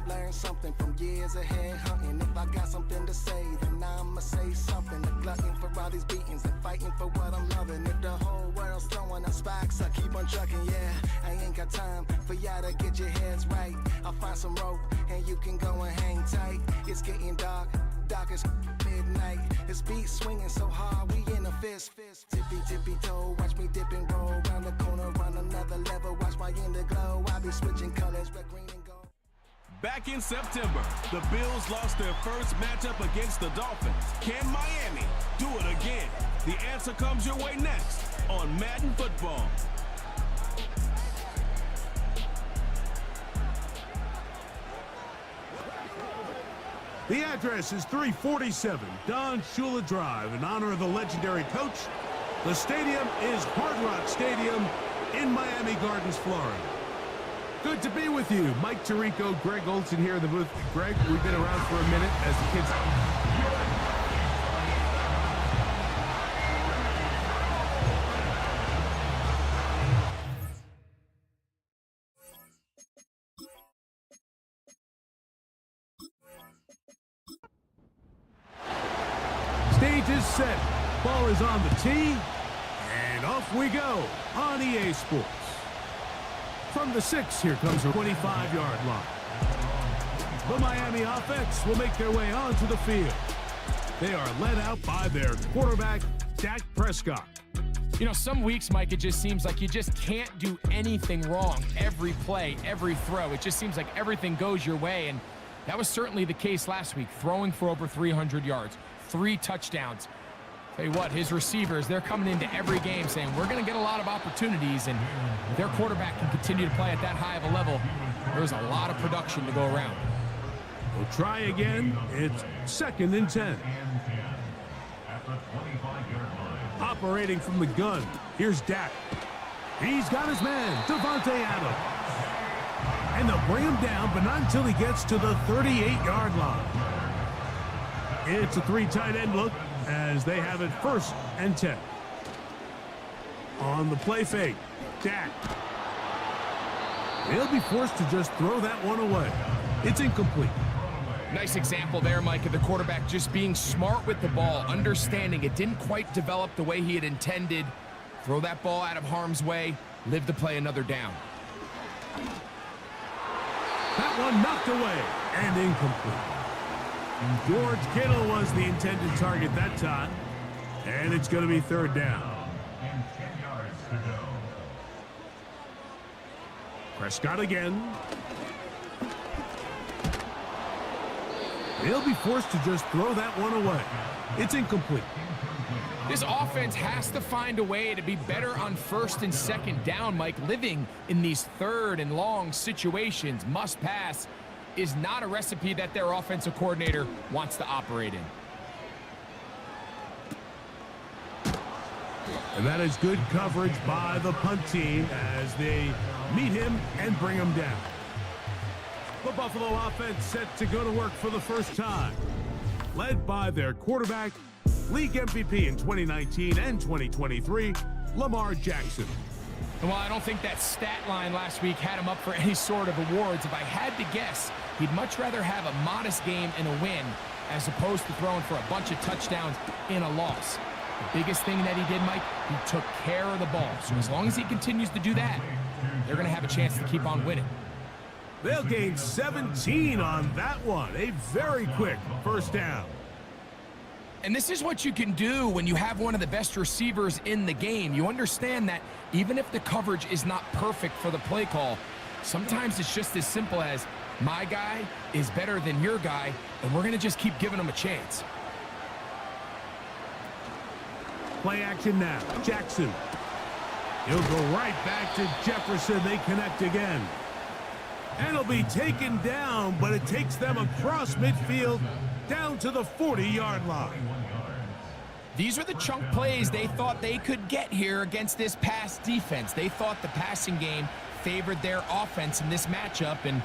learned something from years of head hunting. If I got something to say, then I'ma say something. A glutton for all these beatings and fighting for what I'm loving. If the whole world's throwing up spikes, I keep on trucking, yeah. I ain't got time for y'all to get your heads right. I'll find some rope and you can go and hang tight. It's getting dark, dark as midnight. This beat swinging so hard, we in a fist. Tippy, tippy toe, watch me dip and roll. Round the corner, run another level, watch my in the glow. I'll be switching colors, red, green, and gold. Back in September, the Bills lost their first matchup against the Dolphins. Can Miami do it again? The answer comes your way next on Madden Football. The address is 347 Don Shula Drive in honor of the legendary coach. The stadium is Hard Rock Stadium in Miami Gardens, Florida. Good to be with you. Mike Tirico, Greg Olson here in the booth. Greg, we've been around for a minute as the kids... Stage is set. Ball is on the tee. And off we go on EA Sports. From the 6, here comes a 25-yard line. The Miami offense will make their way onto the field. They are led out by their quarterback, Dak Prescott. You know, some weeks, Mike, it just seems like you just can't do anything wrong. Every play, every throw, it just seems like everything goes your way. And that was certainly the case last week, throwing for over 300 yards, 3 touchdowns. Tell you what, his receivers, they're coming into every game saying, we're going to get a lot of opportunities, and if their quarterback can continue to play at that high of a level, there's a lot of production to go around. We'll try again. It's 2nd and 10. Operating from the gun, here's Dak. He's got his man, Devontae Adams. And they'll bring him down, but not until he gets to the 38-yard line. It's a 3 tight end look as they have it 1st and 10. On the play fake, Dak. He'll be forced to just throw that one away. It's incomplete. Nice example there, Mike, of the quarterback just being smart with the ball, understanding it didn't quite develop the way he had intended. Throw that ball out of harm's way, live to play another down. That one knocked away and incomplete. George Kittle was the intended target that time, and it's going to be 3rd down. Prescott again. He'll be forced to just throw that one away. It's incomplete. This offense has to find a way to be better on 1st and 2nd down, Mike. Living in these 3rd and long situations, must pass, is not a recipe that their offensive coordinator wants to operate in. And that is good coverage by the punt team as they meet him and bring him down. The Buffalo offense set to go to work for the first time, led by their quarterback, league MVP in 2019 and 2023, Lamar Jackson. And while I don't think that stat line last week had him up for any sort of awards, if I had to guess, he'd much rather have a modest game and a win as opposed to throwing for a bunch of touchdowns in a loss. The biggest thing that he did, Mike, he took care of the ball. So as long as he continues to do that, they're going to have a chance to keep on winning. They'll gain 17 on that one. A very quick 1st down. And this is what you can do when you have one of the best receivers in the game. You understand that even if the coverage is not perfect for the play call, sometimes it's just as simple as my guy is better than your guy, and we're going to just keep giving him a chance. Play action now. Jackson. He'll go right back to Jefferson. They connect again. And he'll be taken down, but it takes them across midfield down to the 40-yard line. These are the chunk plays they thought they could get here against this pass defense. They thought the passing game favored their offense in this matchup, and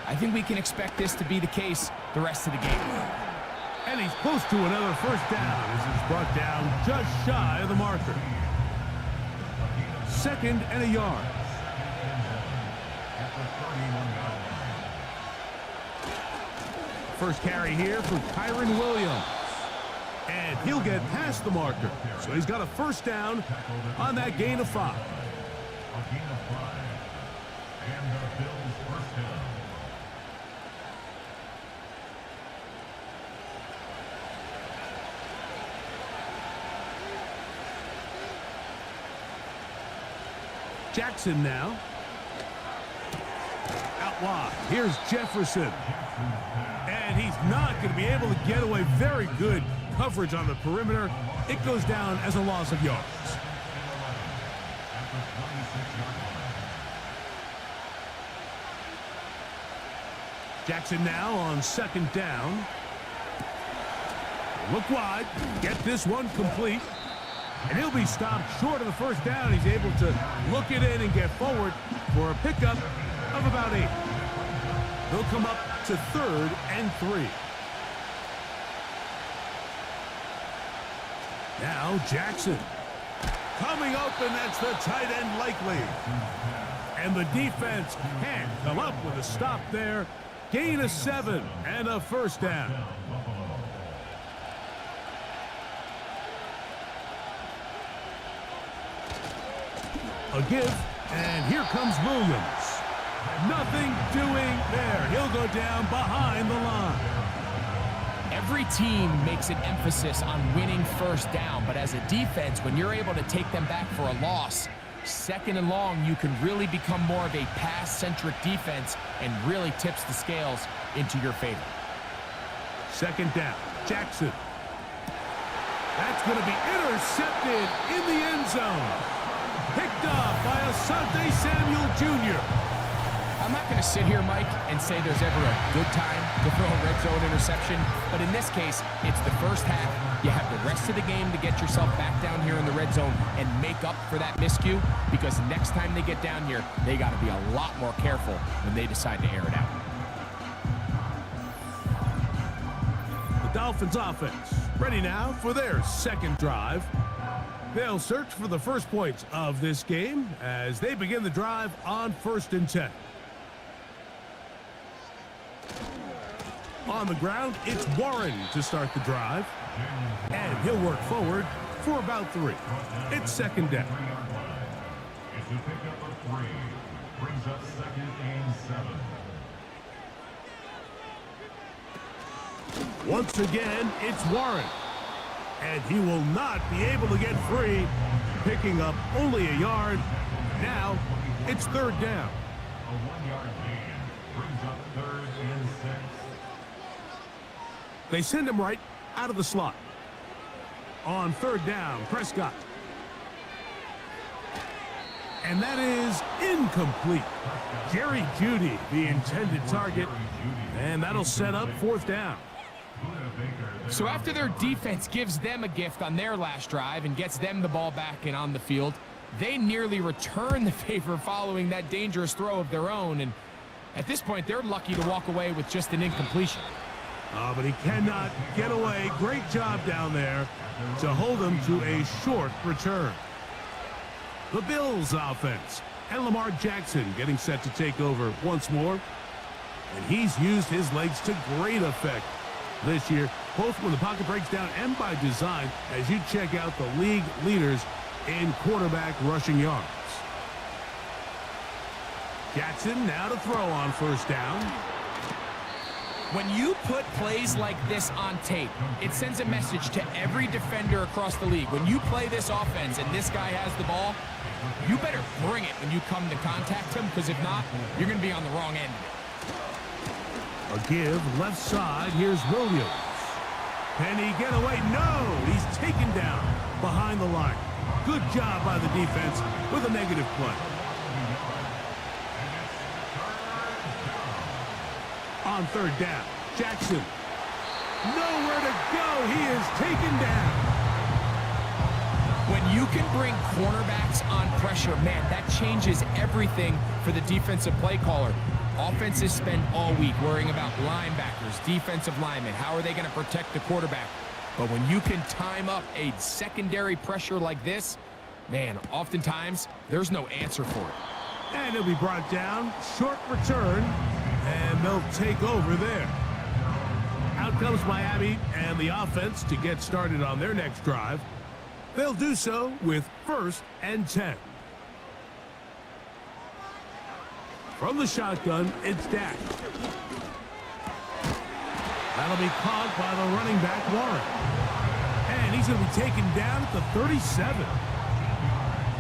I think we can expect this to be the case the rest of the game. And he's close to another 1st down as he's brought down just shy of the marker. 2nd and a yard. First carry here for Kyron Williams. And he'll get past the marker. So he's got a first down on that gain of 5. And the Bills first down. Jackson now. Out wide. Here's Jefferson. And he's not going to be able to get away. Very good coverage on the perimeter. It goes down as a loss of yards. Jackson now on second down. Look wide. Get this one complete. And he'll be stopped short of the first down. He's able to look it in and get forward for a pickup of about 8. They'll come up to 3rd and 3. Now Jackson. Coming open, that's the tight end likely. And the defense can't come up with a stop there. Gain of 7 and a first down. A give, and here comes Williams. Nothing doing there. He'll go down behind the line. Every team makes an emphasis on winning first down, but as a defense, when you're able to take them back for a loss, 2nd and long, you can really become more of a pass-centric defense and really tips the scales into your favor. 2nd down, Jackson. That's going to be intercepted in the end zone. Picked up by Asante Samuel Jr. I'm not going to sit here, Mike, and say there's ever a good time to throw a red zone interception, but in this case, it's the first half. You have the rest of the game to get yourself back down here in the red zone and make up for that miscue, because next time they get down here, they got to be a lot more careful when they decide to air it out. The Dolphins offense ready now for their 2nd drive. They'll search for the first points of this game as they begin the drive on 1st and 10. On the ground, it's Warren to start the drive. And he'll work forward for about 3. It's 2nd down. It's a pickup of 3. Brings up 2nd and 7. Once again, it's Warren. And he will not be able to get free, picking up only a yard. Now, it's 3rd down. A 1-yard gain brings up 3rd and 6. They send him right out of the slot. On 3rd down, Prescott. And that is incomplete. Jerry Jeudy, the intended target. And that'll set up 4th down. So after their defense gives them a gift on their last drive and gets them the ball back and on the field, they nearly return the favor following that dangerous throw of their own. And at this point, they're lucky to walk away with just an incompletion. But he cannot get away. Great job down there to hold him to a short return. The Bills offense and Lamar Jackson getting set to take over once more. And he's used his legs to great effect this year, both when the pocket breaks down and by design, as you check out the league leaders in quarterback rushing yards. Jackson now to throw on 1st down. When you put plays like this on tape, it sends a message to every defender across the league. When you play this offense and this guy has the ball, you better bring it when you come to contact him, because if not, you're going to be on the wrong end of it. A give left side. Here's Williams. Can he get away? No! He's taken down behind the line. Good job by the defense with a negative play. On 3rd down, Jackson. Nowhere to go. He is taken down. When you can bring cornerbacks on pressure, man, that changes everything for the defensive play caller. Offenses spend all week worrying about linebackers, defensive linemen. How are they going to protect the quarterback? But when you can time up a secondary pressure like this, man, oftentimes there's no answer for it. And he'll be brought down. Short return. And they'll take over there. Out comes Miami and the offense to get started on their next drive. They'll do so with 1st and 10. From the shotgun, it's Dak. That'll be caught by the running back, Warren. And he's going to be taken down at the 37.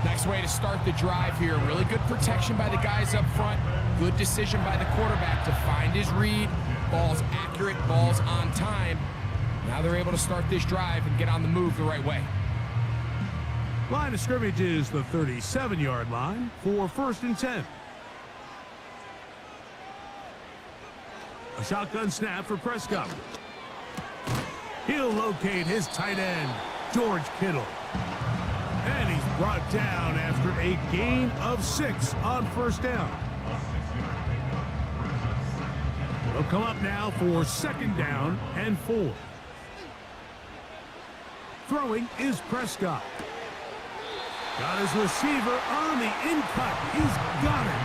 Nice way to start the drive here. Really good protection by the guys up front. Good decision by the quarterback to find his read. Ball's accurate, ball's on time. Now they're able to start this drive and get on the move the right way. Line of scrimmage is the 37-yard line for 1st and 10. A shotgun snap for Prescott. He'll locate his tight end, George Kittle. And he's brought down after a gain of 6 on 1st down. They'll come up now for 2nd down and 4. Throwing is Prescott. Got his receiver on the in-cut. He's got it.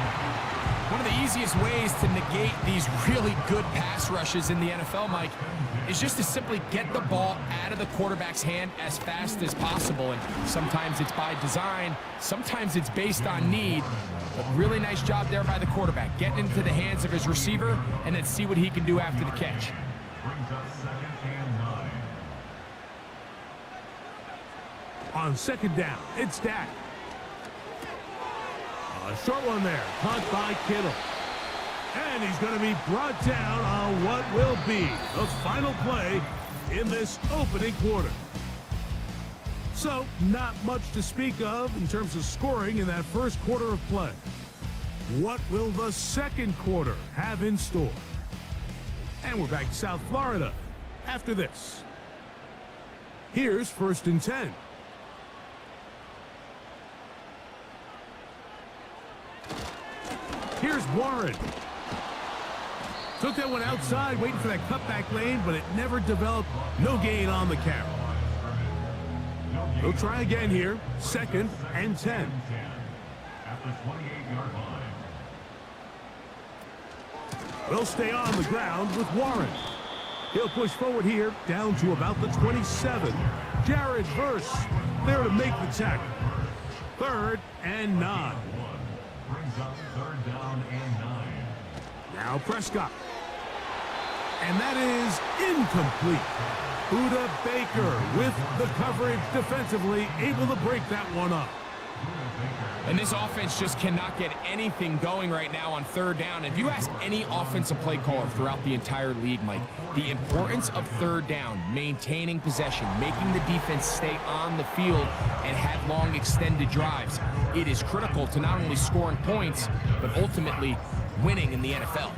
One of the easiest ways to negate these really good pass rushes in the NFL, Mike, is just to simply get the ball out of the quarterback's hand as fast as possible. And sometimes it's by design, sometimes it's based on need. But really nice job there by the quarterback, getting into the hands of his receiver and then see what he can do after the catch. Brings up 2nd and 9. On 2nd down, it's Dak. A short one there, caught by Kittle. And he's going to be brought down on what will be the final play in this opening quarter. So, not much to speak of in terms of scoring in that first quarter of play. What will the second quarter have in store? And we're back to South Florida after this. Here's 1st and 10. Here's Warren. Took that one outside, waiting for that cutback lane, but it never developed. No gain on the carry. He'll try again here. 2nd and 10. At the 28-yard line. They'll stay on the ground with Warren. He'll push forward here, down to about the 27. Jared Verse there to make the tackle. 3rd and 9. Brings up 3rd down and 9. Now Prescott. And that is incomplete. Buda Baker with the coverage defensively, able to break that one up. And this offense just cannot get anything going right now on 3rd down. If you ask any offensive play caller throughout the entire league, Mike, the importance of 3rd down, maintaining possession, making the defense stay on the field and have long extended drives, it is critical to not only scoring points, but ultimately winning in the NFL.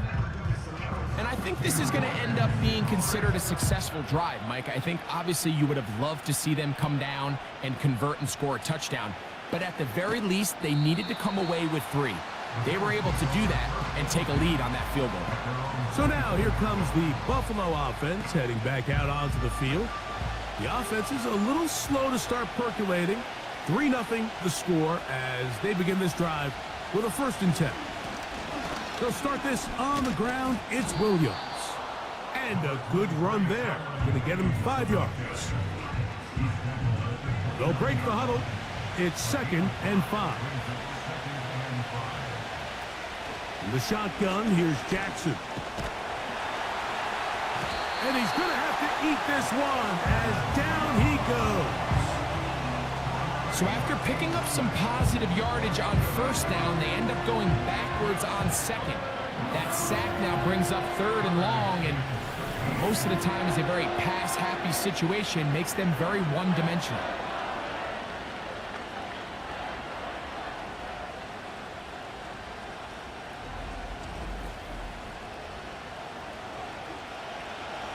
And I think this is going to end up being considered a successful drive, Mike. I think obviously you would have loved to see them come down and convert and score a touchdown. But at the very least, they needed to come away with 3. They were able to do that and take a lead on that field goal. So now here comes the Buffalo offense heading back out onto the field. The offense is a little slow to start percolating. 3-0 the score as they begin this drive with a 1st and 10. They'll start this on the ground. It's Williams. And a good run there. Going to get him 5 yards. They'll break the huddle. It's 2nd and 5. In the shotgun, here's Jackson. And he's going to have to eat this one as down he goes. So after picking up some positive yardage on 1st down, they end up going backwards on 2nd. That sack now brings up 3rd and long, and most of the time is a very pass-happy situation, makes them very one-dimensional.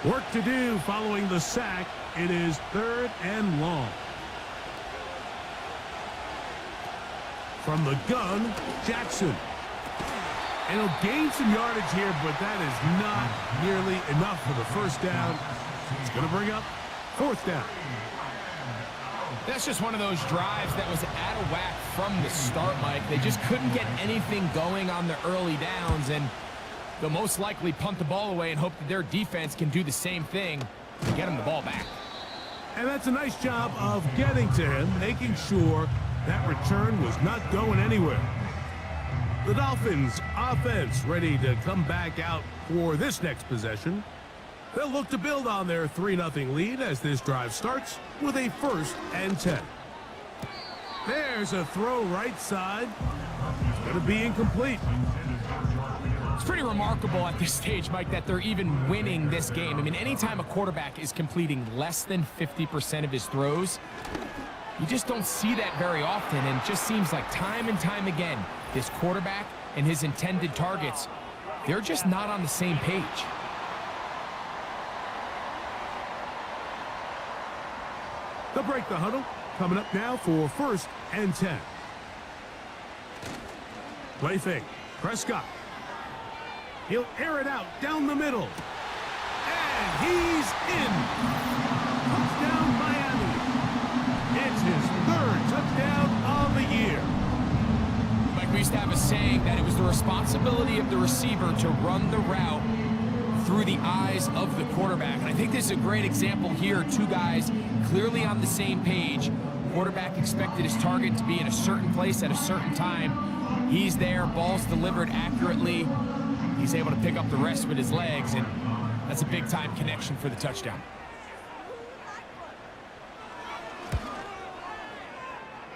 Work to do following the sack. It is 3rd and long. From the gun, Jackson. And he'll gain some yardage here, but that is not nearly enough for the 1st down. It's going to bring up 4th down. That's just one of those drives that was out of whack from the start, Mike. They just couldn't get anything going on the early downs, and They'll most likely punt the ball away and hope that their defense can do the same thing and get them the ball back. And that's a nice job of getting to him, making sure that return was not going anywhere. The Dolphins offense ready to come back out for this next possession. They'll look to build on their 3-0 lead as this drive starts with a 1st and 10. There's a throw right side. It's going to be incomplete. It's pretty remarkable at this stage, Mike, that they're even winning this game. I mean, anytime a quarterback is completing less than 50% of his throws, you just don't see that very often, and it just seems like time and time again, this quarterback and his intended targets, they're just not on the same page. They'll break the huddle. Coming up now for 1st and 10. Play fake. Prescott. He'll air it out down the middle. And he's in. Touchdown, Miami. It's his 3rd touchdown on the year. Mike, we used to have a saying that it was the responsibility of the receiver to run the route through the eyes of the quarterback. And I think this is a great example here. 2 guys clearly on the same page. Quarterback expected his target to be in a certain place at a certain time. He's there, ball's delivered accurately. He's able to pick up the rest with his legs, and that's a big-time connection for the touchdown.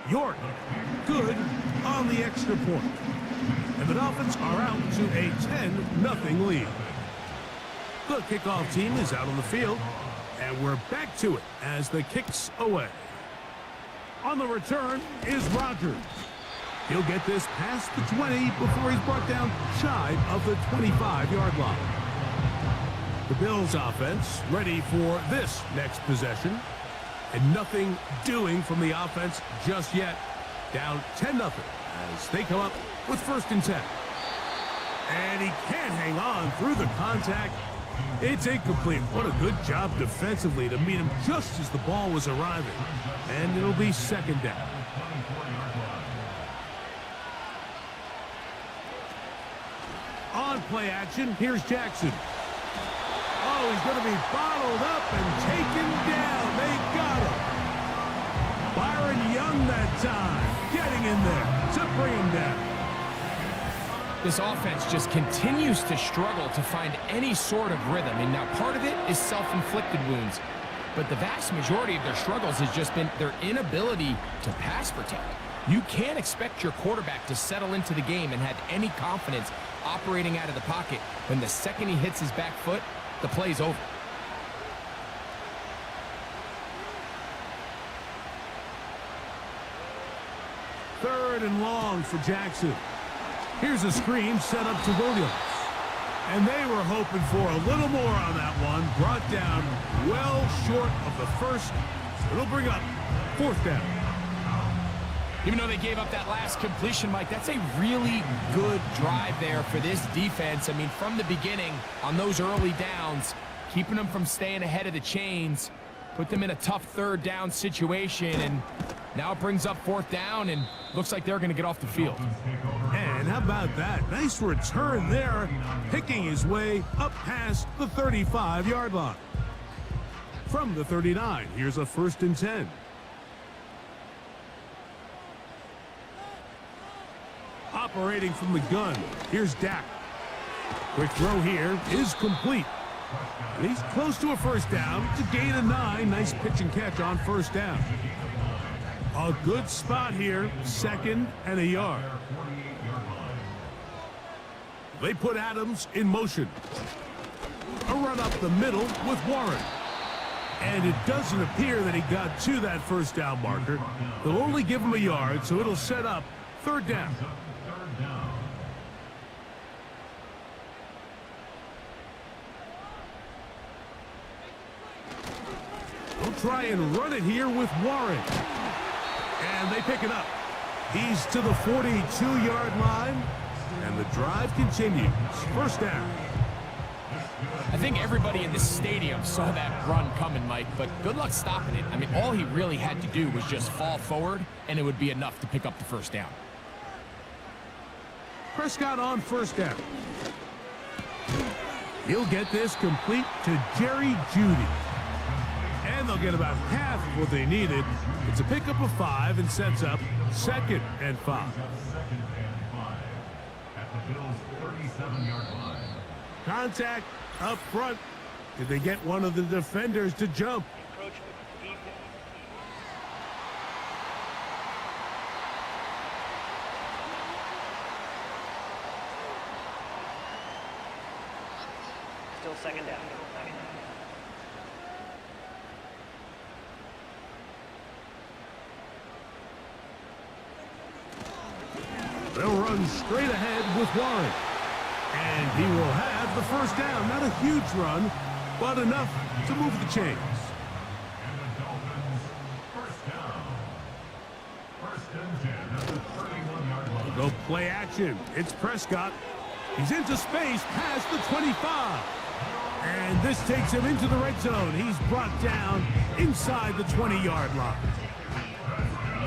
York, good on the extra point. And the Dolphins are out to a 10-0 lead. The kickoff team is out on the field, and we're back to it as the kick's away. On the return is Rodgers. He'll get this past the 20 before he's brought down shy of the 25-yard line. The Bills offense ready for this next possession. And nothing doing from the offense just yet. Down 10-0 as they come up with 1st and 10. And he can't hang on through the contact. It's incomplete. What a good job defensively to meet him just as the ball was arriving. And it'll be 2nd down. On play action, here's Jackson. Oh, he's going to be bottled up and taken down. They got him. Byron Young that time, getting in there to bring him down. This offense just continues to struggle to find any sort of rhythm. And now part of it is self-inflicted wounds, but the vast majority of their struggles has just been their inability to pass protect. You can't expect your quarterback to settle into the game and have any confidence operating out of the pocket when the second he hits his back foot, the play's over. Third and long for Jackson. Here's a screen set up to Williams. And they were hoping for a little more on that one. Brought down well short of the first. So it'll bring up 4th down. Even though they gave up that last completion, Mike, that's a really good drive there for this defense. I mean, from the beginning, on those early downs, keeping them from staying ahead of the chains, put them in a tough 3rd down situation, and now it brings up 4th down, and looks like they're going to get off the field. And how about that? Nice return there, picking his way up past the 35-yard line. From the 39, here's a 1st and 10. Operating from the gun, here's Dak. Quick throw here is complete. And he's close to a 1st down. It's a gain of 9. Nice pitch and catch on 1st down. A good spot here, 2nd and a yard. They put Adams in motion. A run up the middle with Warren. And it doesn't appear that he got to that 1st down marker. They'll only give him a yard, so it'll set up 3rd down. They'll try and run it here with Warren. And they pick it up. He's to the 42-yard line. And the drive continues. 1st down. I think everybody in this stadium saw that run coming, Mike, but good luck stopping it. I mean, all he really had to do was just fall forward, and it would be enough to pick up the 1st down. Prescott on 1st down. He'll get this complete to Jerry Jeudy. And they'll get about half of what they needed. It's a pickup of 5 and sets up 2nd and 5. Second and 5 at the Bills' 37-yard line. Contact up front. Did they get one of the defenders to jump? Still second down. They'll run straight ahead with Warren. And he will have the first down. Not a huge run, but enough to move the chains. And the Dolphins, first down. First and 10 at the 31-yard line. Go play action. It's Prescott. He's into space past the 25. And this takes him into the red zone. He's brought down inside the 20-yard line.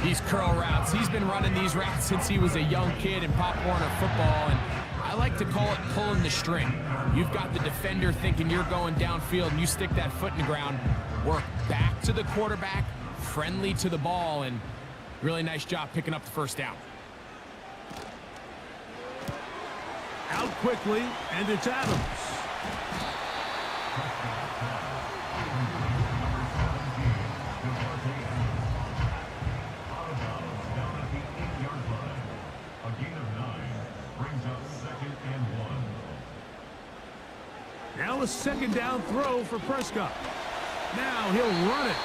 These curl routes, he's been running these routes since he was a young kid in Pop Warner football, and I like to call it pulling the string. You've got the defender thinking you're going downfield, and you stick that foot in the ground, work back to the quarterback, friendly to the ball, and really nice job picking up the first down. Out quickly, and it's Adams. Now a second down throw for Prescott. Now he'll run it.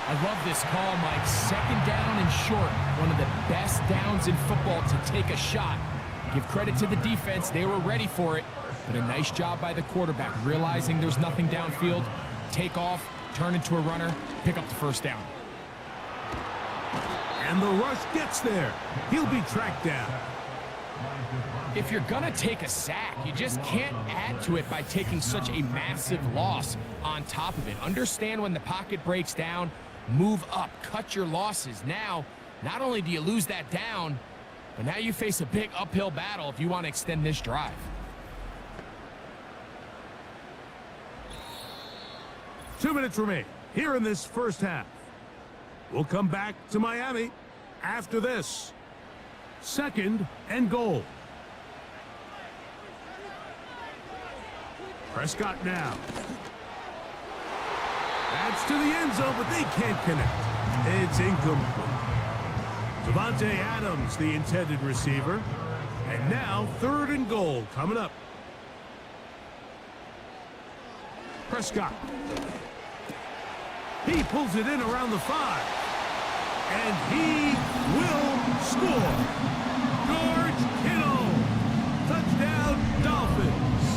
I love this call, Mike. Second down and short. One of the best downs in football to take a shot. Give credit to the defense. They were ready for it. But a nice job by the quarterback, realizing there's nothing downfield. Take off, turn into a runner, pick up the first down. And the rush gets there. He'll be tracked down. If you're going to take a sack, you just can't add to it by taking such a massive loss on top of it. Understand when the pocket breaks down, move up, cut your losses. Now, not only do you lose that down, but now you face a big uphill battle if you want to extend this drive. Two minutes remain here in this first half. We'll come back to Miami after this. 2nd and goal. Prescott now. That's to the end zone, but they can't connect. It's incomplete. Devontae Adams, the intended receiver. And now 3rd and goal coming up. Prescott. He pulls it in around the 5. And he will score. George Kittle. Touchdown, Dolphins.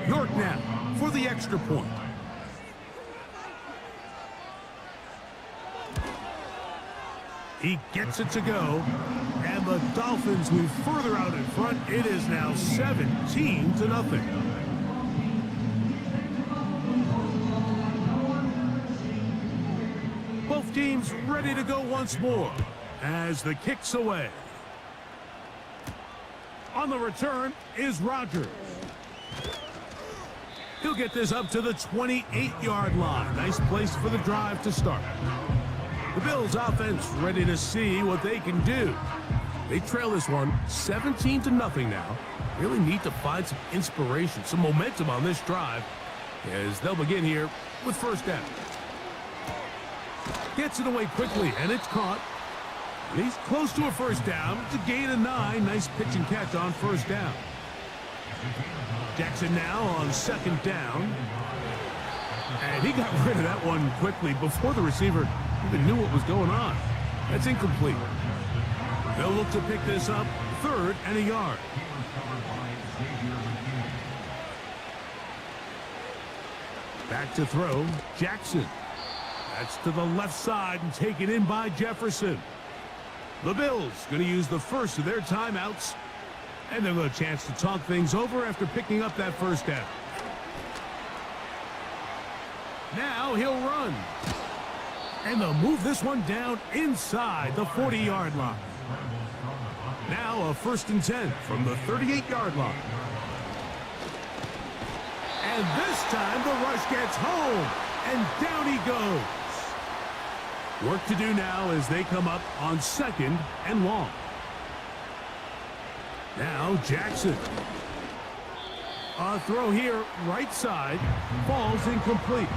York now for the extra point. He gets it to go. And the Dolphins move further out in front. It is now 17-0. Both teams ready to go once more as the kick's away. On the return is Rodgers. He'll get this up to the 28-yard line. Nice place for the drive to start. The Bills offense ready to see what they can do. They trail this one 17-0 now. Really need to find some inspiration, some momentum on this drive as they'll begin here with first down. Gets it away quickly, and it's caught. And he's close to a first down. It's a gain of 9. Nice pitch and catch on first down. Jackson now on 2nd down. And he got rid of that one quickly before the receiver even knew what was going on. That's incomplete. They'll look to pick this up 3rd and a yard. Back to throw, Jackson. That's to the left side and taken in by Jefferson. The Bills going to use the first of their timeouts. And they'll have a chance to talk things over after picking up that first down. Now he'll run. And they'll move this one down inside the 40-yard line. Now a 1st and 10 from the 38-yard line. And this time the rush gets home. And down he goes. Work to do now as they come up on 2nd and long. Now Jackson. A throw here, right side, falls incomplete.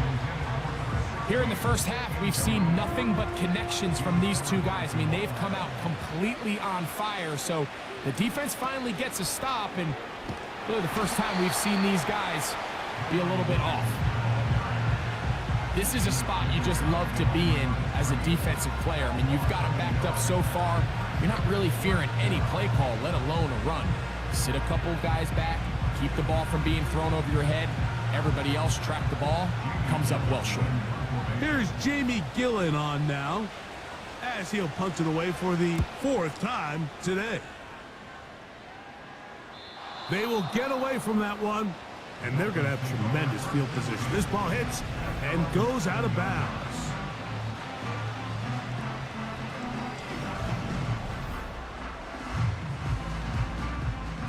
Here in the first half, we've seen nothing but connections from these two guys. I mean, they've come out completely on fire, so the defense finally gets a stop, and really the first time we've seen these guys be a little bit off. This is a spot you just love to be in as a defensive player. I mean, you've got them backed up so far, you're not really fearing any play call, let alone a run. Sit a couple guys back, keep the ball from being thrown over your head. Everybody else track the ball, comes up well short. Here's Jamie Gillen on now, as he'll punt it away for the 4th time today. They will get away from that one, and they're going to have tremendous field position. This ball hits and goes out of bounds.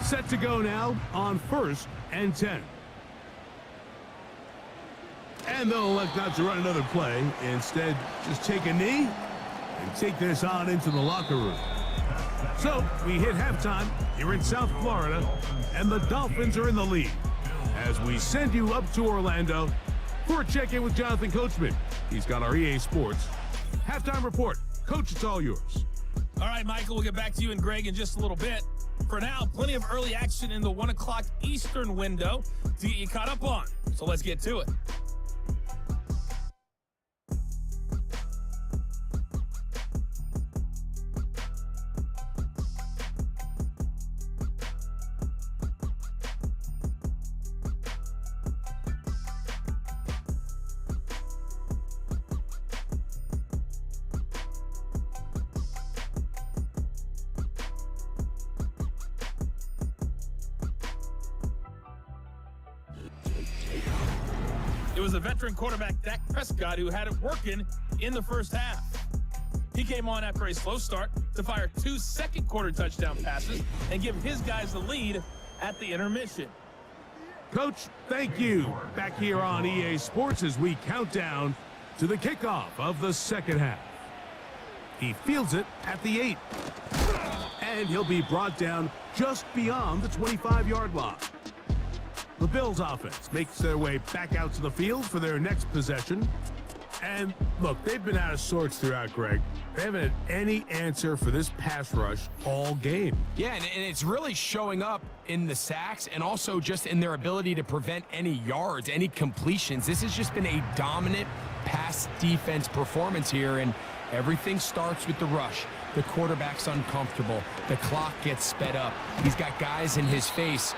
Set to go now on 1st and 10. And they'll elect not to run another play. Instead, just take a knee and take this on into the locker room. So, we hit halftime here in South Florida, and the Dolphins are in the lead. As we send you up to Orlando for a check-in with Jonathan Coachman. He's got our EA Sports halftime report. Coach, it's all yours. All right, Michael, we'll get back to you and Greg in just a little bit. For now, plenty of early action in the 1 o'clock Eastern window to get you caught up on. So let's get to it. It was the veteran quarterback Dak Prescott who had it working in the first half. He came on after a slow start to fire 2 second-quarter touchdown passes and give his guys the lead at the intermission. Coach, thank you. Back here on EA Sports as we count down to the kickoff of the second half. He fields it at the 8. And he'll be brought down just beyond the 25-yard line. The Bills offense makes their way back out to the field for their next possession. And look, they've been out of sorts throughout, Greg. They haven't had any answer for this pass rush all game. Yeah, and it's really showing up in the sacks and also just in their ability to prevent any yards, any completions. This has just been a dominant pass defense performance here, and everything starts with the rush. The quarterback's uncomfortable. The clock gets sped up. He's got guys in his face.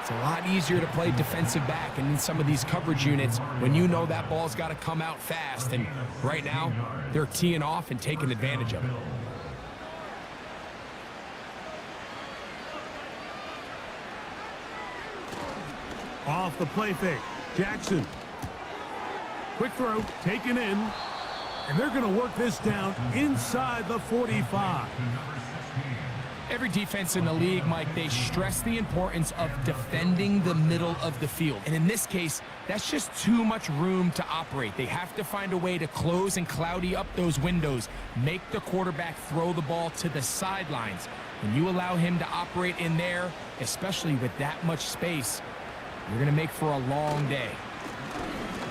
It's a lot easier to play defensive back and in some of these coverage units when you know that ball's got to come out fast. And right now, they're teeing off and taking advantage of it. Off the play fake, Jackson. Quick throw, taken in. And they're going to work this down inside the 45. Every defense in the league, Mike, they stress the importance of defending the middle of the field. And in this case, that's just too much room to operate. They have to find a way to close and cloudy up those windows, make the quarterback throw the ball to the sidelines. When you allow him to operate in there, especially with that much space, you're going to make for a long day.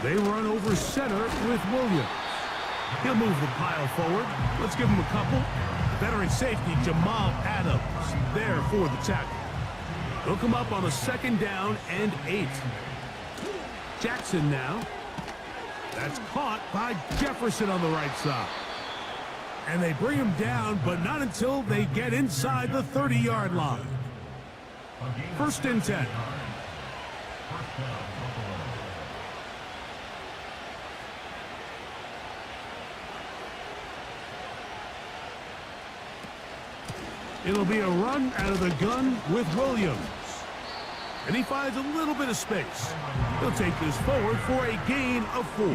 They run over center with Williams. He'll move the pile forward. Let's give him a couple. Veteran safety Jamal Adams there for the tackle. He'll come up on a 2nd down and 8. Jackson now. That's caught by Jefferson on the right side. And they bring him down, but not until they get inside the 30-yard line. 1st and 10. It'll be a run out of the gun with Williams. And he finds a little bit of space. He'll take this forward for a gain of 4.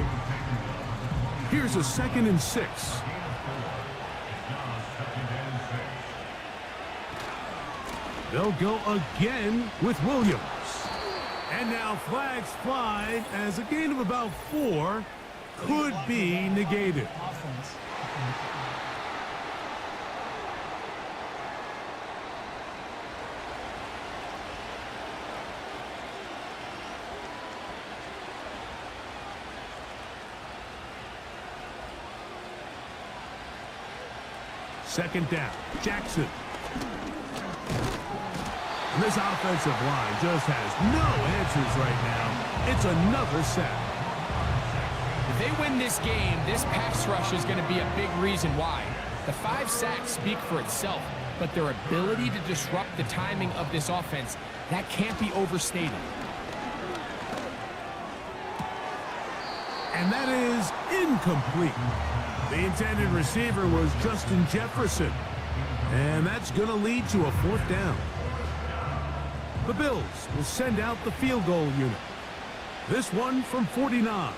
Here's a 2nd and 6. They'll go again with Williams. And now flags fly as a gain of about 4 could be negated. Second down, Jackson. And this offensive line just has no answers right now. It's another sack. If they win this game, this pass rush is going to be a big reason why. The 5 sacks speak for itself, but their ability to disrupt the timing of this offense, that can't be overstated. And that is incomplete. The intended receiver was Justin Jefferson. And that's going to lead to a 4th down. The Bills will send out the field goal unit. This one from 49.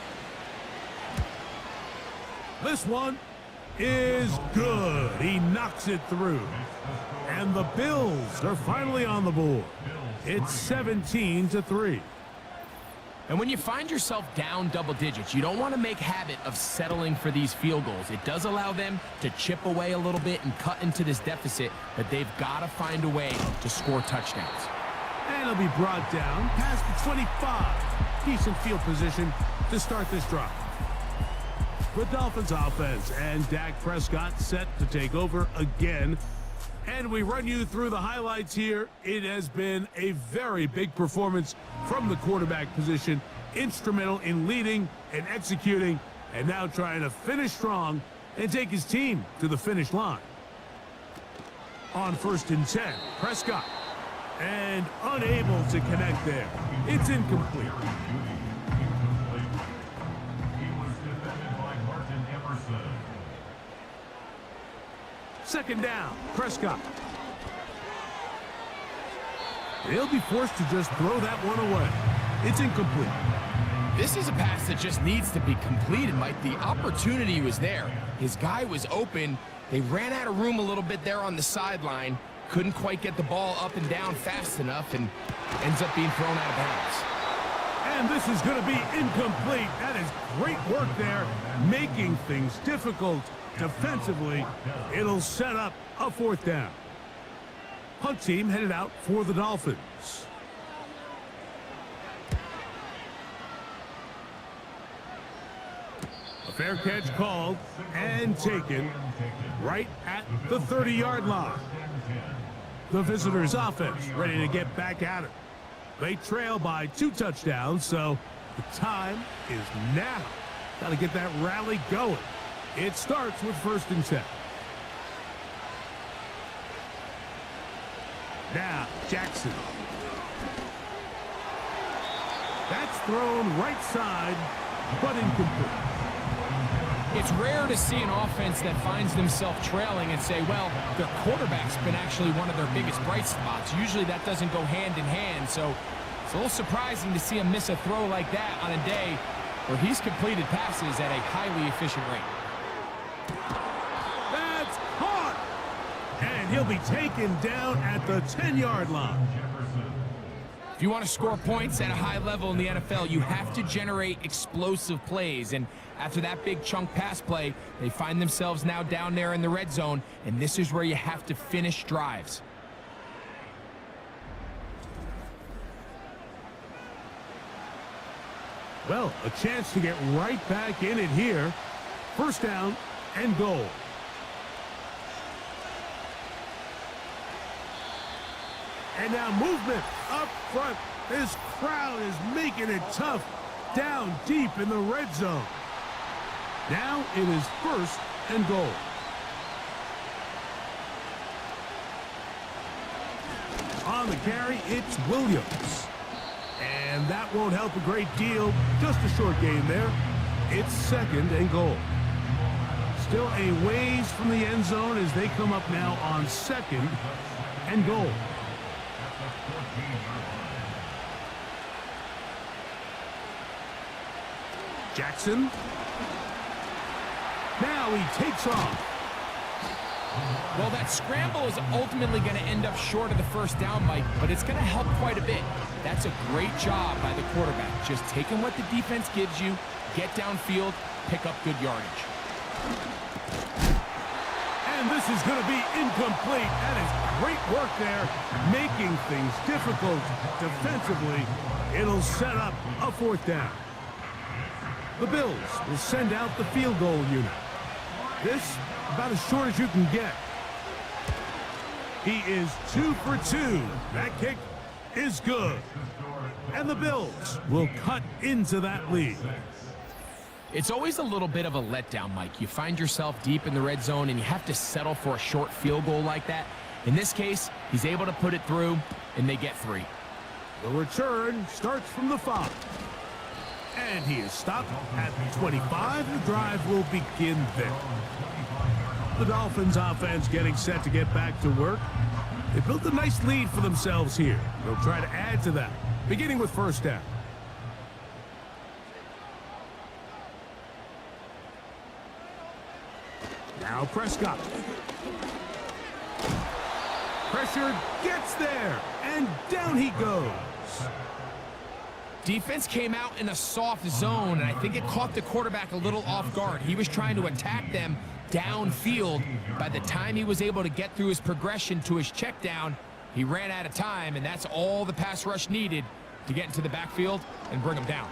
This one is good. He knocks it through. And the Bills are finally on the board. It's 17-3. And when you find yourself down double digits, you don't want to make habit of settling for these field goals. It does allow them to chip away a little bit and cut into this deficit, but they've got to find a way to score touchdowns. And he'll be brought down past the 25. Decent field position to start this drive. The Dolphins offense and Dak Prescott set to take over again. And we run you through the highlights here. It has been a very big performance from the quarterback position. Instrumental in leading and executing, and now trying to finish strong and take his team to the finish line. On 1st and 10, Prescott. And unable to connect there. It's incomplete. He was defended by Martin Emerson. 2nd down, Prescott. He'll be forced to just throw that one away. It's incomplete. This is a pass that just needs to be completed, Mike. The opportunity was there. His guy was open. They ran out of room a little bit there on the sideline. Couldn't quite get the ball up and down fast enough and ends up being thrown out of bounds. And this is going to be incomplete. That is great work there, making things difficult defensively. It'll set up a 4th down. Punt team headed out for the Dolphins. A fair catch called and taken right at the 30-yard line. The visitors' offense ready to get back at it. They trail by 2 touchdowns, so the time is now. Got to get that rally going. It starts with 1st and 10. Now, Jackson. That's thrown right side, but incomplete. It's rare to see an offense that finds themselves trailing and say, well, their quarterback's been actually one of their biggest bright spots. Usually that doesn't go hand in hand, so it's a little surprising to see him miss a throw like that on a day where he's completed passes at a highly efficient rate. That's caught! And he'll be taken down at the 10-yard line. If you want to score points at a high level in the NFL, you have to generate explosive plays. And after that big chunk pass play, they find themselves now down there in the red zone, and this is where you have to finish drives. Well, a chance to get right back in it here. 1st down and goal. And now movement up front. This crowd is making it tough down deep in the red zone. Now it is 1st and goal. On the carry, it's Williams. And that won't help a great deal. Just a short gain there. It's 2nd and goal. Still a ways from the end zone as they come up now on 2nd and goal. Jackson. Now he takes off. Well, that scramble is ultimately going to end up short of the first down, Mike, but it's going to help quite a bit. That's a great job by the quarterback. Just taking what the defense gives you, get downfield, pick up good yardage. And this is going to be incomplete. That is great work there, making things difficult defensively. It'll set up a fourth down. The Bills will send out the field goal unit. This, about as short as you can get. He is 2 for 2. That kick is good. And the Bills will cut into that lead. It's always a little bit of a letdown, Mike. You find yourself deep in the red zone and you have to settle for a short field goal like that. In this case, he's able to put it through, and they get 3. The return starts from the 5. And he is stopped at the 25. The drive will begin there. The Dolphins offense getting set to get back to work. They built a nice lead for themselves here. They'll try to add to that, beginning with first down. Now Prescott. Pressure gets there, and down he goes. Defense came out in a soft zone, and I think it caught the quarterback a little off guard. He was trying to attack them downfield. By the time he was able to get through his progression to his check down, he ran out of time, and that's all the pass rush needed to get into the backfield and bring him down.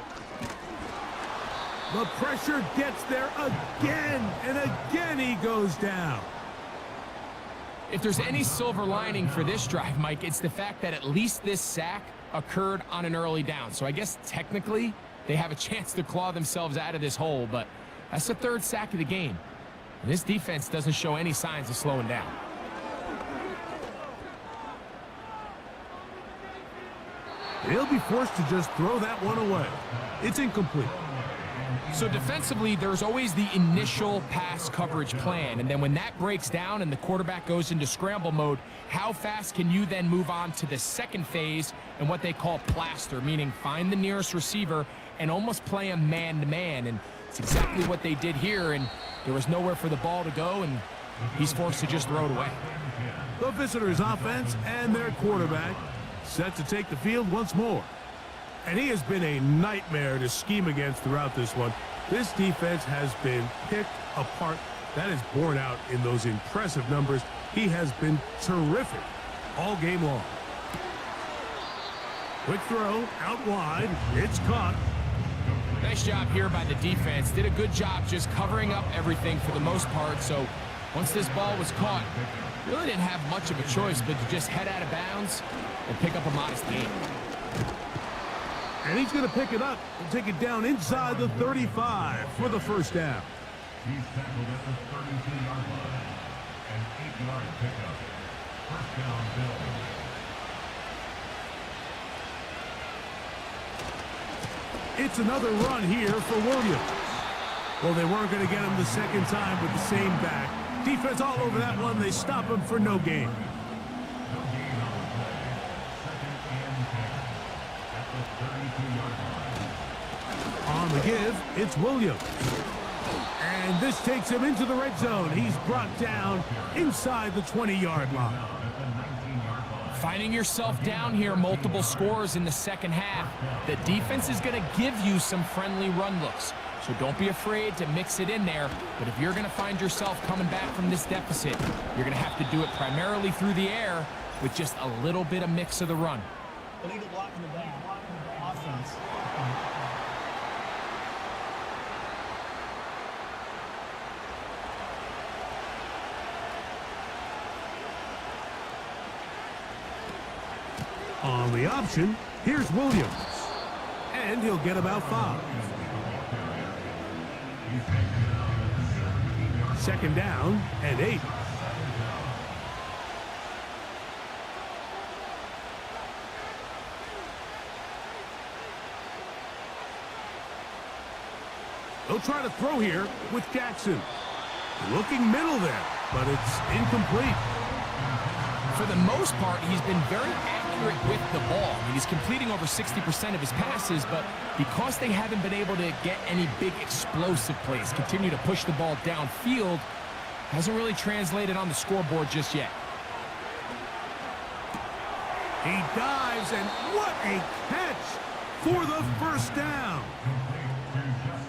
The pressure gets there again, and again he goes down. If there's any silver lining for this drive, Mike, it's the fact that at least this sack occurred on an early down. So I guess technically they have a chance to claw themselves out of this hole, but that's the 3rd sack of the game. And this defense doesn't show any signs of slowing down. They'll be forced to just throw that one away. It's incomplete. So defensively, there's always the initial pass coverage plan, and then when that breaks down and the quarterback goes into scramble mode, how fast can you then move on to the second phase and what they call plaster, meaning find the nearest receiver and almost play him man-to-man, and it's exactly what they did here, and there was nowhere for the ball to go, and he's forced to just throw it away. The visitors' offense and their quarterback set to take the field once more. And he has been a nightmare to scheme against throughout this one. This defense has been picked apart. That is borne out in those impressive numbers. He has been terrific all game long. Quick throw out wide. It's caught. Nice job here by the defense. Did a good job just covering up everything for the most part. So once this ball was caught, really didn't have much of a choice but to just head out of bounds and pick up a modest gain. And he's going to pick it up and take it down inside the 35 for the first down. He's tackled at the 32-yard line. An 8-yard pickup. First down, Bills. It's another run here for Williams. Well, they weren't going to get him the second time with the same back. Defense all over that one. They stop him for no gain. On the give, it's Williams. And this takes him into the red zone. He's brought down inside the 20-yard line. Finding yourself down here, multiple scores in the second half. The defense is going to give you some friendly run looks. So don't be afraid to mix it in there. But if you're going to find yourself coming back from this deficit, you're going to have to do it primarily through the air with just a little bit of mix of the run. Illegal block in the back. Offense. On the option, here's Williams. And he'll get about 5. Second down and 8. They'll try to throw here with Jackson. Looking middle there, but it's incomplete. For the most part, he's been very accurate accurate with the ball. I mean, he's completing over 60% of his passes, but because they haven't been able to get any big explosive plays, continue to push the ball downfield, hasn't really translated on the scoreboard just yet. He dives, and what a catch for the first down.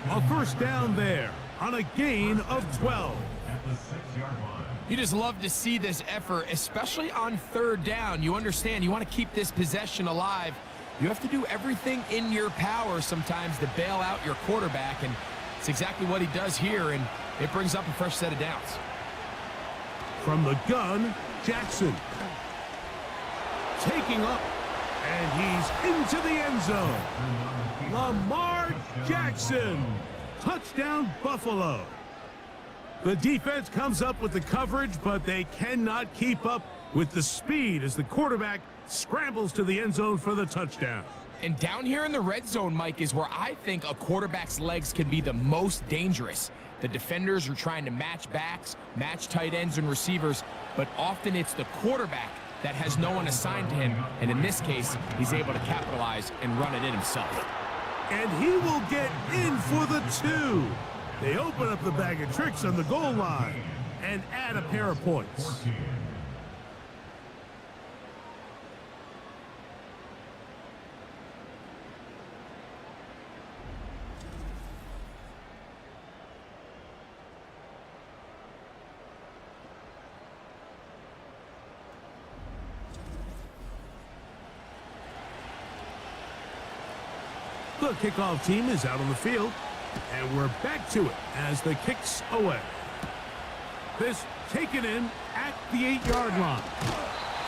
A first down there on a gain of 12. At the 6-yard line. You just love to see this effort, especially on third down. You understand, you want to keep this possession alive. You have to do everything in your power sometimes to bail out your quarterback, and it's exactly what he does here, and it brings up a fresh set of downs. From the gun, Jackson. Taking up, and he's into the end zone. Lamar Jackson. Touchdown, Buffalo. The defense comes up with the coverage, but they cannot keep up with the speed as the quarterback scrambles to the end zone for the touchdown. And down here in the red zone, Mike, is where I think a quarterback's legs can be the most dangerous. The defenders are trying to match backs, match tight ends and receivers, but often it's the quarterback that has no one assigned to him, and in this case, he's able to capitalize and run it in himself. And he will get in for the 2. They open up the bag of tricks on the goal line and add a pair of points. The kickoff team is out on the field, and we're back to it as the kick's away. This taken in at the 8-yard line.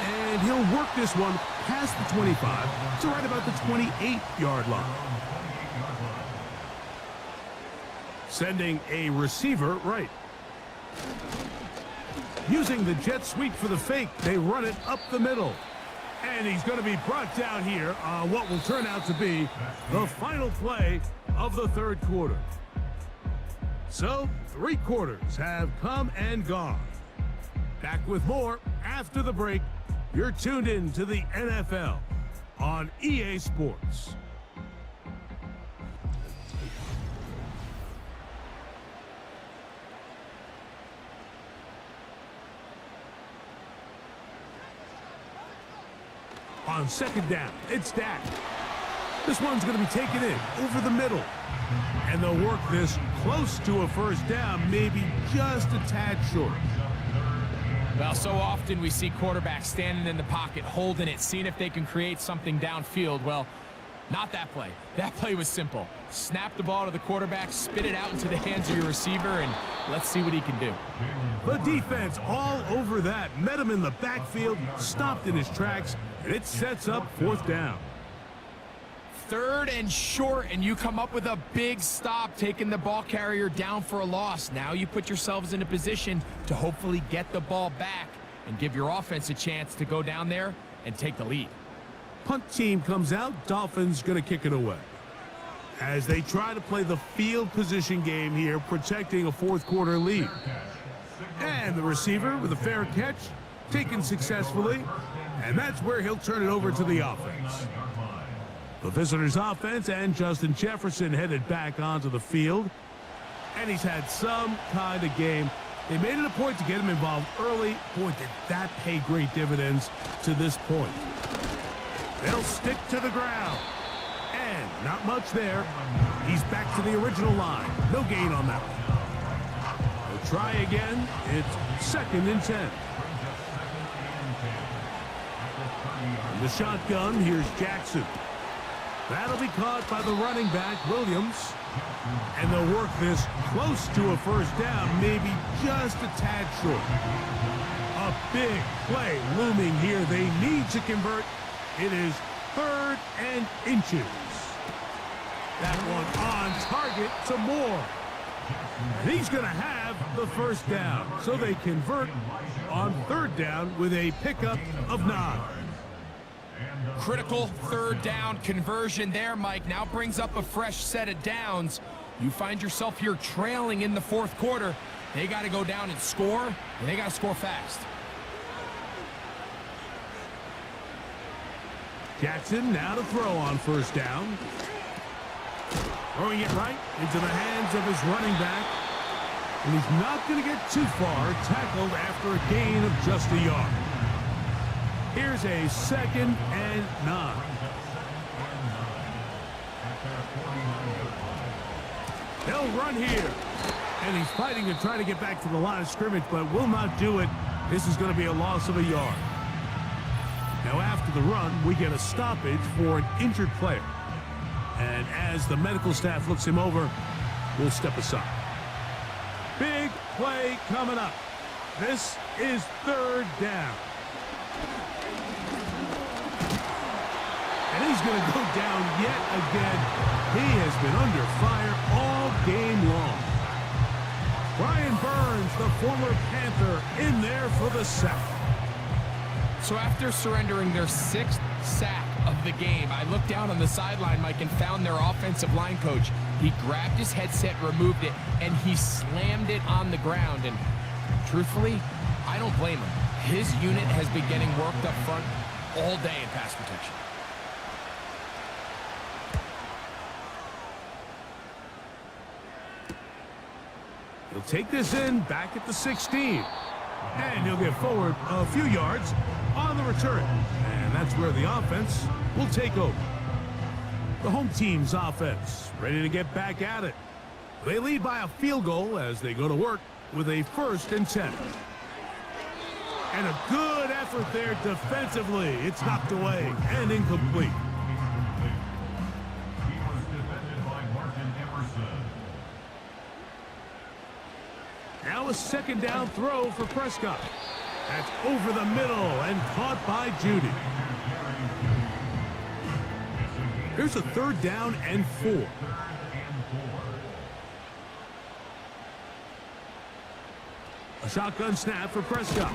And he'll work this one past the 25 to right about the 28-yard line. Sending a receiver right. Using the jet sweep for the fake, they run it up the middle. And he's going to be brought down here on what will turn out to be the final play of the third quarter. So, 3 quarters have come and gone. Back with more after the break. You're tuned in to the NFL on EA Sports. On second down, it's Dak. This one's going to be taken in over the middle. And they'll work this close to a first down, maybe just a tad short. Well, so often we see quarterbacks standing in the pocket, holding it, seeing if they can create something downfield. Well, not that play. That play was simple. Snap the ball to the quarterback, spit it out into the hands of your receiver, and let's see what he can do. The defense all over that. Met him in the backfield, stopped in his tracks, and it sets up fourth down. Third and short, and you come up with a big stop, taking the ball carrier down for a loss. Now you put yourselves in a position to hopefully get the ball back and give your offense a chance to go down there and take the lead. Punt team comes out. Dolphins going to kick it away. As they try to play the field position game here, protecting a fourth quarter lead. And the receiver with a fair catch, taken successfully, and that's where he'll turn it over to the offense. The visitors' offense and Justin Jefferson headed back onto the field. And he's had some kind of game. They made it a point to get him involved early. Boy, did that pay great dividends to this point. They'll stick to the ground. And not much there. He's back to the original line. No gain on that one. They'll try again. It's 2nd and 10. In the shotgun, here's Jackson. That'll be caught by the running back, Williams. And they'll work this close to a first down, maybe just a tad short. A big play looming here. They need to convert. It is 3rd and inches. That one on target to Moore. And he's going to have the first down. So they convert on 3rd down with a pickup of 9. Critical 3rd down conversion there, Mike. Now brings up a fresh set of downs. You find yourself here trailing in the 4th quarter. They got to go down and score, and they got to score fast. Jackson now to throw on first down. Throwing it right into the hands of his running back. And he's not going to get too far, tackled after a gain of just a yard. Here's a 2nd and 9. They'll run here. And he's fighting to try to get back to the line of scrimmage, but will not do it. This is going to be a loss of a yard. Now after the run, we get a stoppage for an injured player. And as the medical staff looks him over, we'll step aside. Big play coming up. This is 3rd down. And he's going to go down yet again. He has been under fire all game long. Brian Burns, the former Panther, in there for the sack. So after surrendering their 6th sack of the game, I looked down on the sideline, Mike, and found their offensive line coach. He grabbed his headset, removed it, and he slammed it on the ground. And truthfully, I don't blame him. His unit has been getting worked up front all day in pass protection. He'll take this in back at the 16. And he'll get forward a few yards on the return. And that's where the offense will take over. The home team's offense ready to get back at it. They lead by a field goal as they go to work with a 1st and 10. And a good effort there defensively. It's knocked away and incomplete. He was defended by Martin Emerson. Now a 2nd down throw for Prescott. That's over the middle and caught by Judy. Here's a 3rd down and 4. A shotgun snap for Prescott.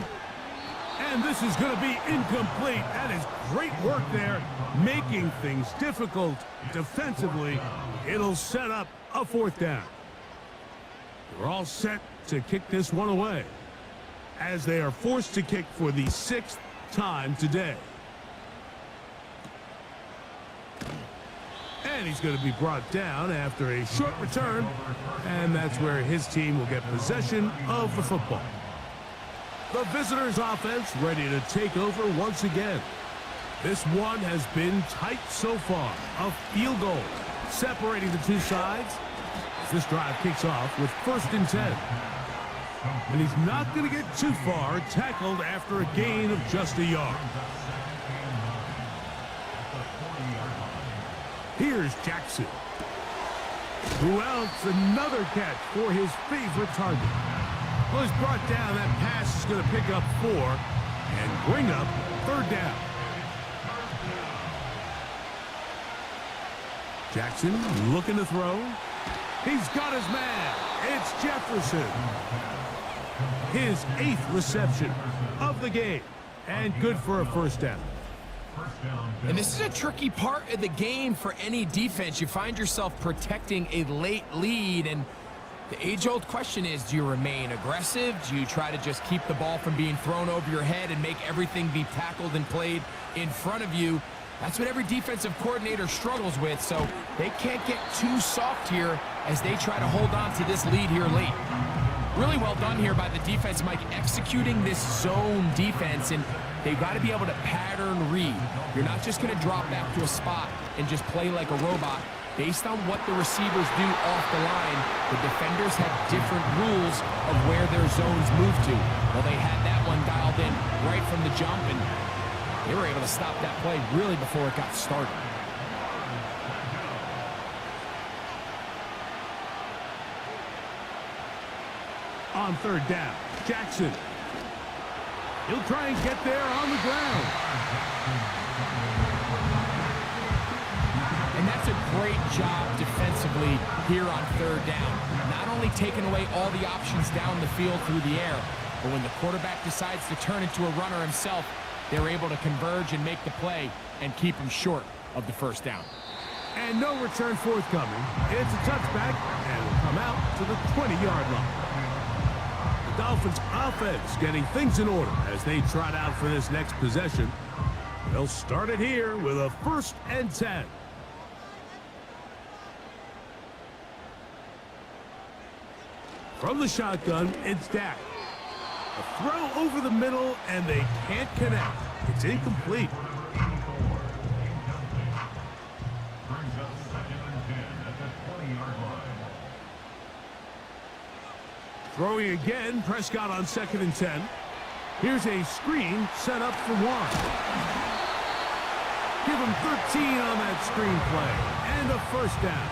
And this is going to be incomplete. That is great work there, making things difficult defensively. It'll set up a 4th down. We're all set to kick this one away as they are forced to kick for the 6th time today. And he's going to be brought down after a short return, and that's where his team will get possession of the football. The visitors' offense ready to take over once again. This one has been tight so far. A field goal separating the two sides. This drive kicks off with 1st and 10. And he's not going to get too far, tackled after a gain of just a yard. Here's Jackson. Who else? Another catch for his favorite target. Well, he's brought down. That pass is going to pick up 4 and bring up 3rd down. Jackson looking to throw. He's got his man. It's Jefferson. His 8th reception of the game. And good for a 1st down. And this is a tricky part of the game for any defense. You find yourself protecting a late lead, and the age-old question is, do you remain aggressive? Do you try to just keep the ball from being thrown over your head and make everything be tackled and played in front of you? That's what every defensive coordinator struggles with, so they can't get too soft here as they try to hold on to this lead here late. Really well done here by the defense, Mike, executing this zone defense, and they've got to be able to pattern read. You're not just going to drop back to a spot and just play like a robot. Based on what the receivers do off the line, the defenders have different rules of where their zones move to. Well, they had that one dialed in right from the jump, and they were able to stop that play really before it got started. On 3rd down, Jackson. He'll try and get there on the ground. And that's a great job defensively here on 3rd down. Not only taking away all the options down the field through the air, but when the quarterback decides to turn into a runner himself, they're able to converge and make the play and keep him short of the 1st down. And no return forthcoming. It's a touchback, and will come out to the 20-yard line. The Dolphins offense getting things in order as they trot out for this next possession. They'll start it here with a 1st and 10. From the shotgun, it's Dak. A throw over the middle, and they can't connect. It's incomplete. Brings up 2nd and 10 at the 20-yard line. Throwing again, Prescott on 2nd and 10. Here's a screen set up for 1. Give him 13 on that screen play, and a 1st down.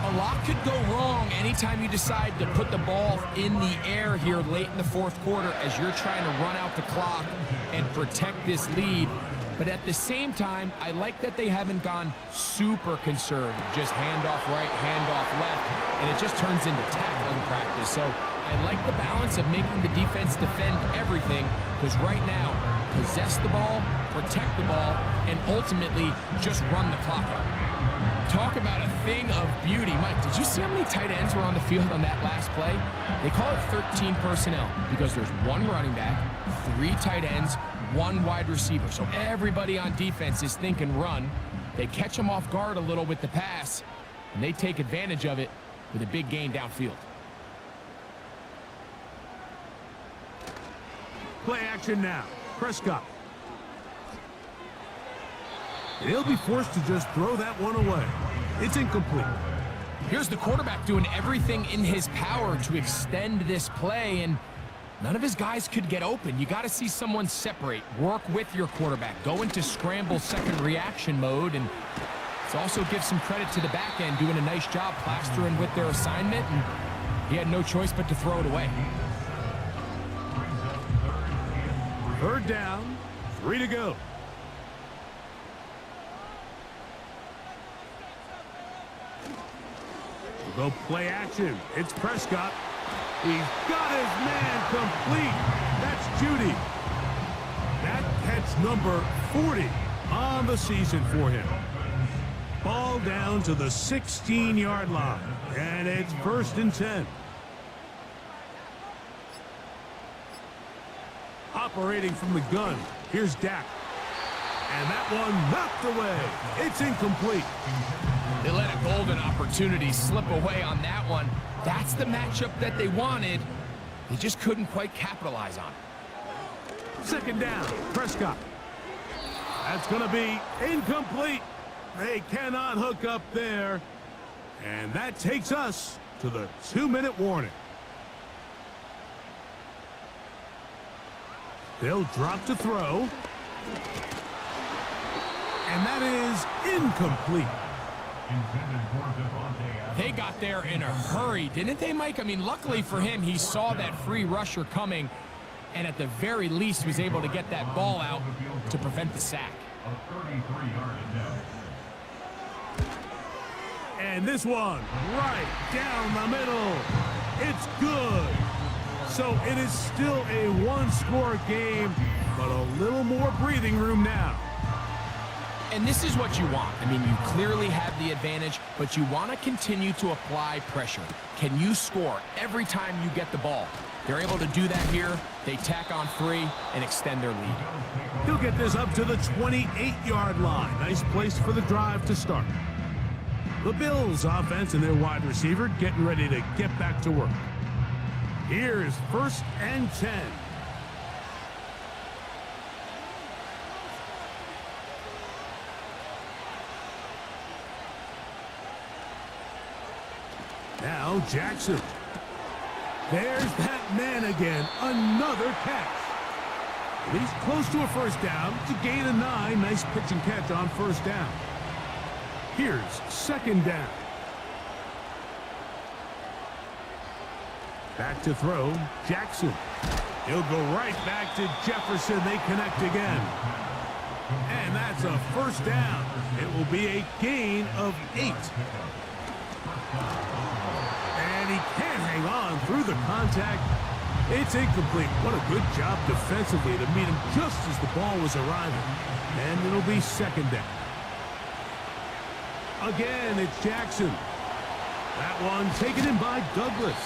A lot could go wrong anytime you decide to put the ball in the air here late in the 4th quarter as you're trying to run out the clock and protect this lead. But at the same time, I like that they haven't gone super conservative. Just handoff right, handoff left, and it just turns into tackling practice. So I like the balance of making the defense defend everything, because right now, possess the ball, protect the ball, and ultimately just run the clock out. Talk about a thing of beauty. Mike, did you see how many tight ends were on the field on that last play? They call it 13 personnel because there's 1 running back, 3 tight ends, 1 wide receiver. So everybody on defense is thinking run. They catch them off guard a little with the pass, and they take advantage of it with a big gain downfield. Play action now. Prescott. He'll be forced to just throw that one away. It's incomplete. Here's the quarterback doing everything in his power to extend this play, and none of his guys could get open. You got to see someone separate, work with your quarterback, go into scramble second reaction mode, and it's also give some credit to the back end doing a nice job plastering with their assignment, and he had no choice but to throw it away. 3rd down, 3 to go. We'll go play action. It's Prescott. He's got his man complete. That's Judy. That catch number 40 on the season for him. Ball down to the 16-yard line, and it's 1st and 10. Operating from the gun, here's Dak. And that one knocked away. It's incomplete. They let a golden opportunity slip away on that one. That's the matchup that they wanted. They just couldn't quite capitalize on it. 2nd down, Prescott. That's going to be incomplete. They cannot hook up there. And that takes us to the 2-minute warning. They'll drop to throw. And that is incomplete. They got there in a hurry, didn't they, Mike? I mean, luckily for him, he saw that free rusher coming, and at the very least was able to get that ball out to prevent the sack. And this one, right down the middle. It's good. So it is still a 1-score game, but a little more breathing room now. And this is what you want. I mean, you clearly have the advantage, but you want to continue to apply pressure. Can you score every time you get the ball? They're able to do that here. They tack on 3 and extend their lead. He'll get this up to the 28-yard line. Nice place for the drive to start. The Bills offense and their wide receiver getting ready to get back to work. Here's 1st and 10. Now Jackson. There's that man again. Another catch. He's close to a 1st down. To gain a 9. Nice pitch and catch on 1st down. Here's 2nd down. Back to throw. Jackson. He'll go right back to Jefferson. They connect again. And that's a 1st down. It will be a gain of 8. And he can't hang on through the contact. It's incomplete. What a good job defensively to meet him just as the ball was arriving. And it'll be 2nd down. Again, it's Jackson. That one taken in by Douglas.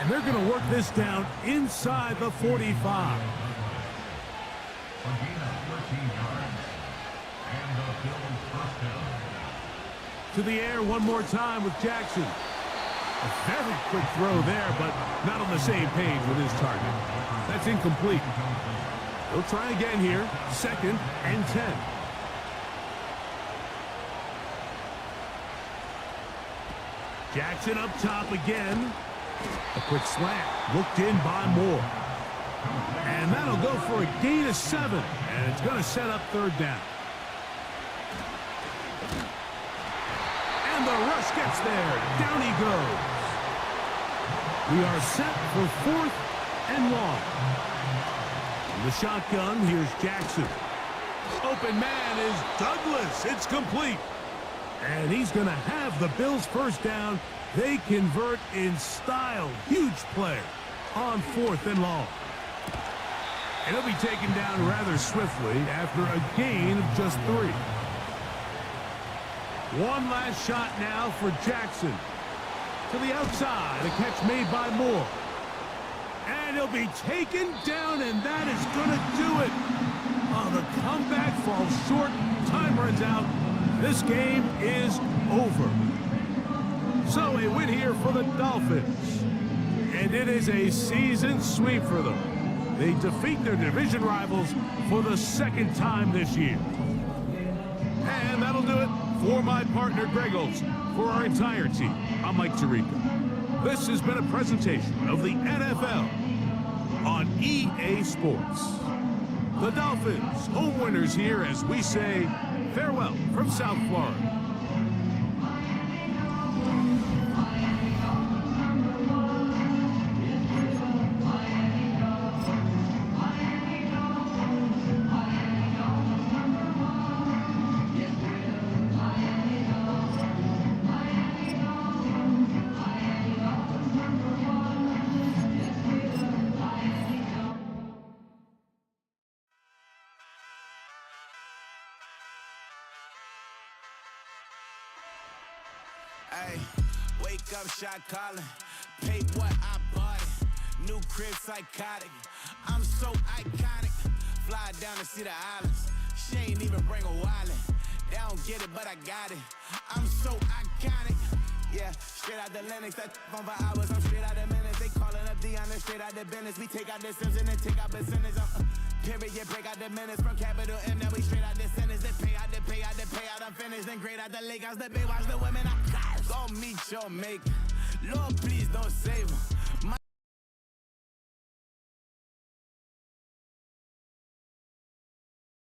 And they're going to work this down inside the 45. yards. And the Bills first down. To the air one more time with Jackson. A very quick throw there, but not on the same page with his target. That's incomplete. He'll try again here. 2nd and 10. Jackson up top again. A quick slant. Looked in by Moore. And that'll go for a gain of 7. And it's going to set up 3rd down. And the rush gets there. Down he goes. We are set for 4th and long. In the shotgun, here's Jackson. Open man is Douglas. It's complete. And he's going to have the Bills' first down. They convert in style. Huge play on 4th and long. And he'll be taken down rather swiftly after a gain of just 3. One last shot now for Jackson. To the outside, a catch made by Moore. And he'll be taken down, and that is going to do it. Oh, the comeback falls short. Time runs out. This game is over. So a win here for the Dolphins. And it is a season sweep for them. They defeat their division rivals for the 2nd time this year. And that'll do it for my partner Greg Olson. For our entire team, I'm Mike Tirico. This has been a presentation of the NFL on EA Sports. The Dolphins, home winners here as we say farewell from South Florida. Ay, wake up, shot calling. Pay what I bought it. New crib psychotic. I'm so iconic. Fly down to see the islands. She ain't even bring a wallet. They don't get it, but I got it. I'm so iconic. Yeah, straight out the Lennox. That phone for hours. I'm straight out the minutes. They calling up Deanna, straight out the business. We take out the Sims and then take out percentage. Period, break out the minutes from capital M. Now we straight out the sentence. They pay out the pay out the pay out. I'm finished. Then grade out the lake house. The bay watch the women. I got go meet your maker. Lord, please don't save them.